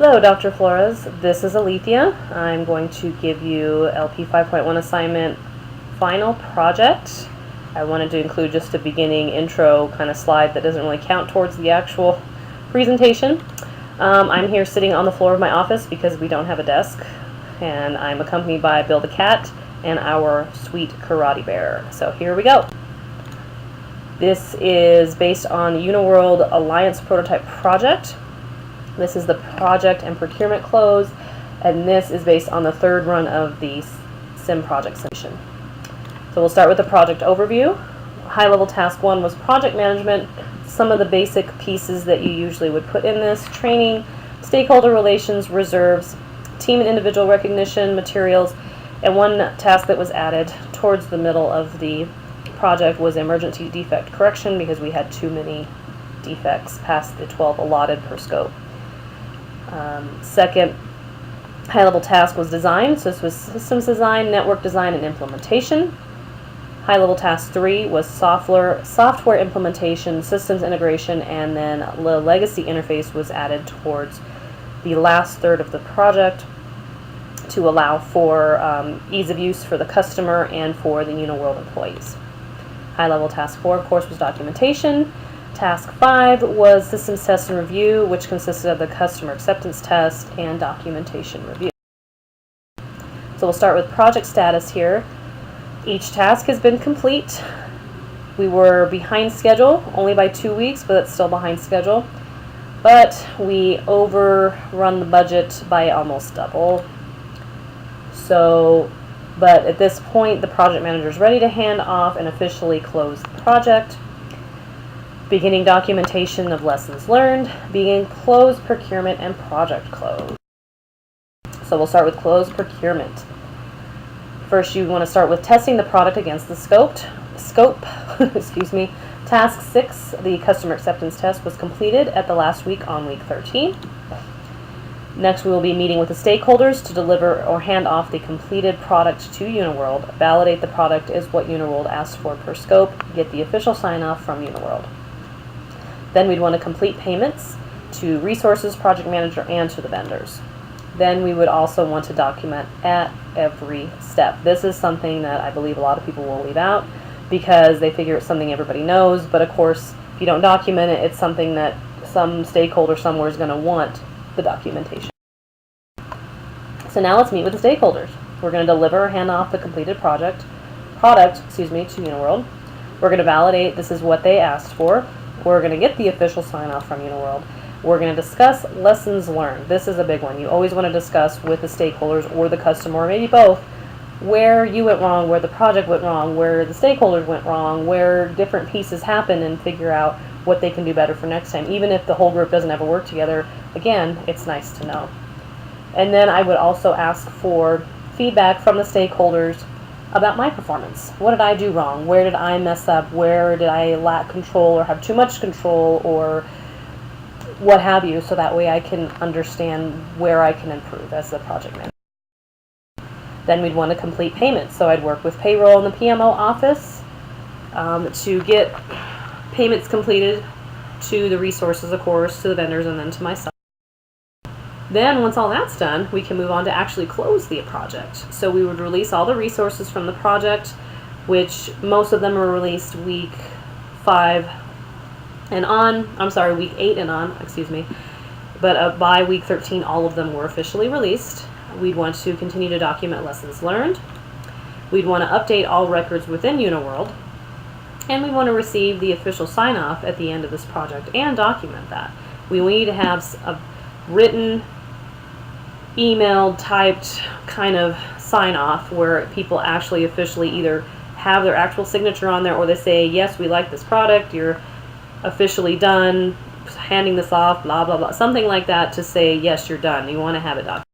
Hello, Dr. Flores. This is Alethea. I'm going to give you LP 5.1 assignment final project. I wanted to include just a beginning intro kind of slide that doesn't really count towards the actual presentation. I'm here sitting on the floor of my office because we don't have a desk, and I'm accompanied by Bill the cat and our sweet karate bear. So here we go. This is based on Uniworld Alliance prototype project. This is the project and procurement close, and this is based on the third run of the sim project submission. So we'll start with the project overview. High-level task 1 was project management, some of the basic pieces that you usually would put in this: training, stakeholder relations, reserves, team and individual recognition, materials, and one task that was added towards the middle of the project was emergency defect correction, because we had too many defects past the 12 allotted per scope. Second high-level task was design. So this was systems design, network design, and implementation. High-level task 3 was software implementation, systems integration, and then the legacy interface was added towards the last third of the project to allow for ease of use for the customer and for the Uniworld employees. High-level task 4, of course, was documentation. Task 5 was systems test and review, which consisted of the customer acceptance test and documentation review. So we'll start with project status here. Each task has been complete. We were behind schedule, only by 2 weeks, but it's still behind schedule. But we overrun the budget by almost double. But at this point, the project manager is ready to hand off and officially close the project. Beginning documentation of lessons learned, begin close procurement and project close. So we'll start with close procurement. First, you want to start with testing the product against the scope. Excuse me. Task 6, the customer acceptance test, was completed at the last week on week 13. Next, we will be meeting with the stakeholders to deliver or hand off the completed product to Uniworld, validate the product is what Uniworld asked for per scope, get the official sign-off from Uniworld. Then we'd want to complete payments to resources, project manager, and to the vendors. Then we would also want to document at every step. This is something that I believe a lot of people will leave out because they figure it's something everybody knows, but of course, if you don't document it, it's something that some stakeholder somewhere is going to want the documentation. So now let's meet with the stakeholders. We're going to deliver or hand off the completed product to Uniworld. We're going to validate this is what they asked for. We're going to get the official sign-off from Uniworld. We're going to discuss lessons learned. This is a big one. You always want to discuss with the stakeholders or the customer, or maybe both, where you went wrong, where the project went wrong, where the stakeholders went wrong, where different pieces happen, and figure out what they can do better for next time. Even if the whole group doesn't ever work together, again, it's nice to know. And then I would also ask for feedback from the stakeholders about my performance. What did I do wrong? Where did I mess up? Where did I lack control or have too much control, or what have you, so that way I can understand where I can improve as the project manager. Then we'd want to complete payments. So I'd work with payroll in the PMO office to get payments completed to the resources, of course, to the vendors, and then to myself. Then once all that's done, we can move on to actually close the project. So we would release all the resources from the project, which most of them are released week 5 and on. I'm sorry, week 8 and on, excuse me. But by week 13, all of them were officially released. We'd want to continue to document lessons learned. We'd want to update all records within Uniworld. And we want to receive the official sign-off at the end of this project and document that. We need to have a written, emailed, typed kind of sign-off where people actually officially either have their actual signature on there, or they say, yes, we like this product, you're officially done, handing this off, blah, blah, blah. Something like that to say, yes, you're done. You want to have it documented.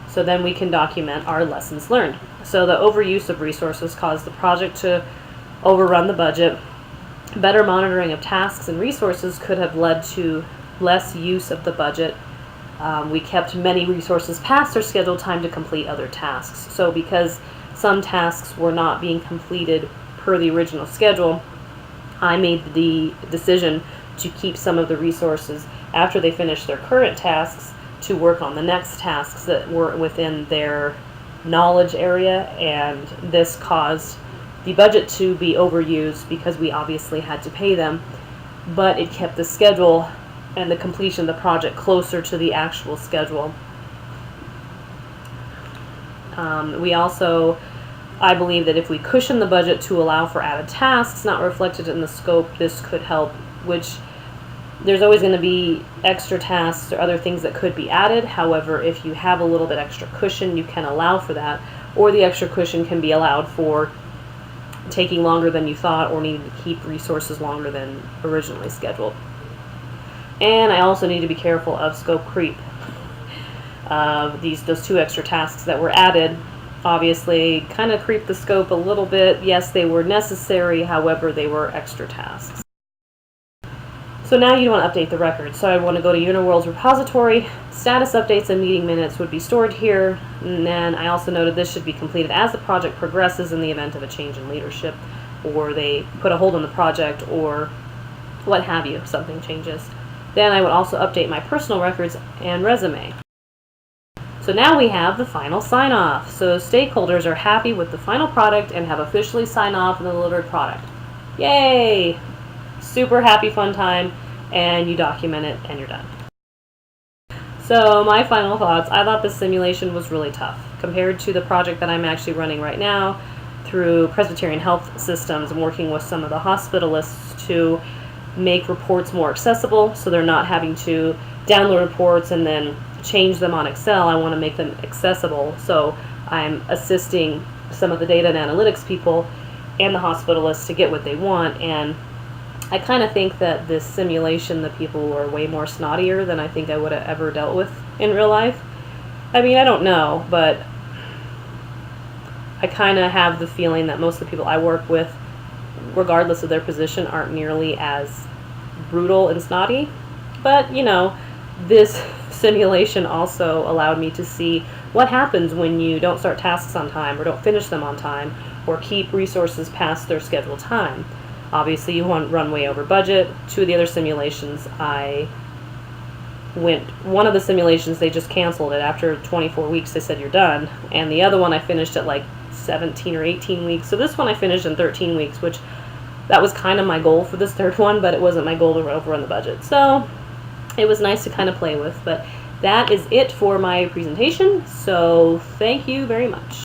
So then we can document our lessons learned. So the overuse of resources caused the project to overrun the budget. Better monitoring of tasks and resources could have led to less use of the budget. We kept many resources past their scheduled time to complete other tasks. So because some tasks were not being completed per the original schedule, I made the decision to keep some of the resources after they finished their current tasks to work on the next tasks that were within their knowledge area, and this caused the budget to be overused because we obviously had to pay them, but it kept the schedule and the completion of the project closer to the actual schedule. We also, I believe that if we cushion the budget to allow for added tasks not reflected in the scope, this could help, which there's always going to be extra tasks or other things that could be added. However, if you have a little bit extra cushion, you can allow for that, or the extra cushion can be allowed for taking longer than you thought or needing to keep resources longer than originally scheduled. And I also need to be careful of scope creep. Those 2 extra tasks that were added obviously kind of creep the scope a little bit. Yes, they were necessary, however, they were extra tasks. So now you want to update the record. So I want to go to Uniworld's repository. Status updates and meeting minutes would be stored here. And then I also noted this should be completed as the project progresses in the event of a change in leadership, or they put a hold on the project, or what have you, something changes. Then I would also update my personal records and resume. So now we have the final sign-off. So stakeholders are happy with the final product and have officially signed off on the delivered product. Yay! Super happy, fun time, and you document it and you're done. So my final thoughts, I thought this simulation was really tough compared to the project that I'm actually running right now through Presbyterian Health Systems. I'm working with some of the hospitalists to make reports more accessible, so they're not having to download reports and then change them on Excel. I want to make them accessible, so I'm assisting some of the data and analytics people and the hospitalists to get what they want. And I kind of think that this simulation, the people were way more snottier than I think I would have ever dealt with in real life. I mean, I don't know, but I kind of have the feeling that most of the people I work with, regardless of their position, aren't nearly as brutal and snotty. But, you know, this simulation also allowed me to see what happens when you don't start tasks on time or don't finish them on time or keep resources past their scheduled time. Obviously, you want to run way over budget. 2 of the other simulations, one of the simulations, they just canceled it. After 24 weeks, they said you're done. And the other one, I finished at like 17 or 18 weeks. So this one I finished in 13 weeks, which that was kind of my goal for this 3rd one, but it wasn't my goal to overrun the budget. So it was nice to kind of play with, but that is it for my presentation. So thank you very much.